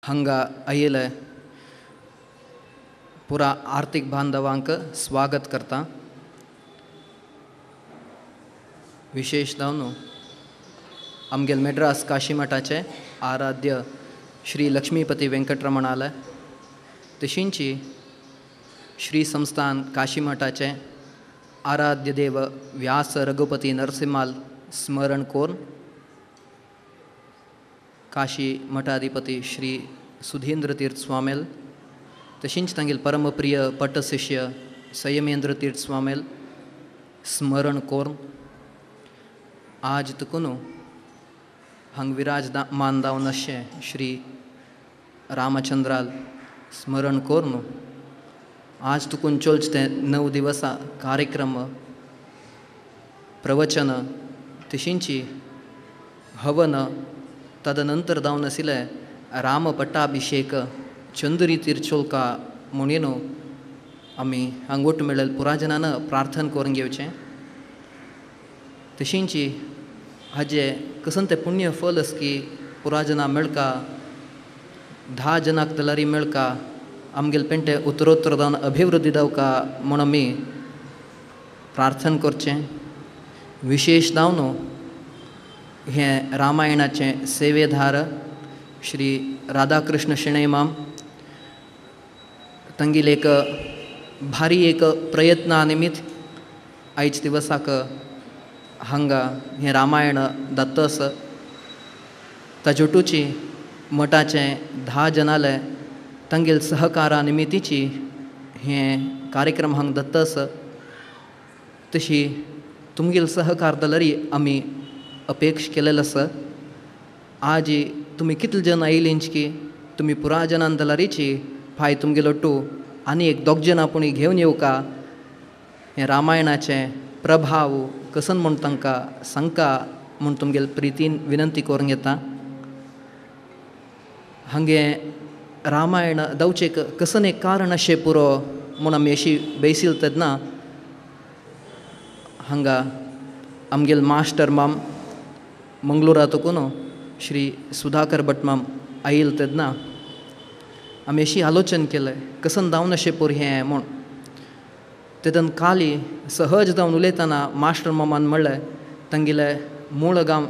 हंगा आयले पुरा आर्थिक बांधवांक स्वागत करता। विशेष जावन आमगेल मेड्रास काशी मठाचे आराध्य श्री लक्ष्मीपती वेंकटरमणालय तशींची श्री संस्थान काशी मठाचे आराध्य देव व्यास रघुपती नरसिम्हाल स्मरण कोर काशी मठाधिपती श्री सुधींद्र तीर्थ स्वामेल तशींच तांगेल परमप्रिय पट्टशिष्य संयमेंद्र तीर्थ स्वामेल स्मरण कोर आज तुकुनु हंग विराजमान जावन अशे श्री रामचंद्राल स्मरण कोरनु आज तुकुन चोलचते 9 दिवस कार्यक्रम प्रवचन तशींची हवन तदनंतर जावन आशिल्ले राम पट्टाभिषेक चंद्री तिरचोलका म्हणून आमी हांगोट मेळ्ळेल पुराजनान प्रार्थना करून घेवचें। तशींची हाजे कसन तें पुण्य फल आस की पुराजना मेळका 10 जनाक तलारी मेळका आमगेल पेंटे उत्तरोत्तर जावन अभिवृद्धी जावका म्हूण आमी प्रार्थना करचें। विशेष जावन हे रामायणाचे सेवेधार श्री राधाकृष्ण शेणै माम तांगेल एक भारी एक प्रयत्ना निमित्त आयज दिवसाक हांगा हे रामायण दत्तस ताजोटूची मठाचे 10 जनाले तांगेल सहकारा निमित्तीची हे कार्यक्रम हांगा दत्तस तशी तुमगेल सहकार जाल्यारी आमी अपेक्ष केलेलो आसा। आज तुमी कितले जन आयलींच की तुमी पुरा जनान जाल्यारीची फाय तुमगेलो टू आनी एक 2 जन आपुणी घेवन येवका हे रामायणाचे प्रभाव कसन म्हूण तांकां सांगका म्हूण तुमगेल प्रितीन विनंती करूंक येता। हांगे रामायण जावचेक कसन एक कारण अशें पुरो म्हूण आमी अशी बेसील तेदना हांगा आमगेल मास्टर माम मंगळुरा तुकून श्री सुधाकर भट माम आयल तेदना आमी अशी आलोचन केलें कसन जावन अशें पूर हें म्हूण तेदन काली सहज जावन उलयतना मास्टर मामान म्हणलें तांगेले मूळ गांव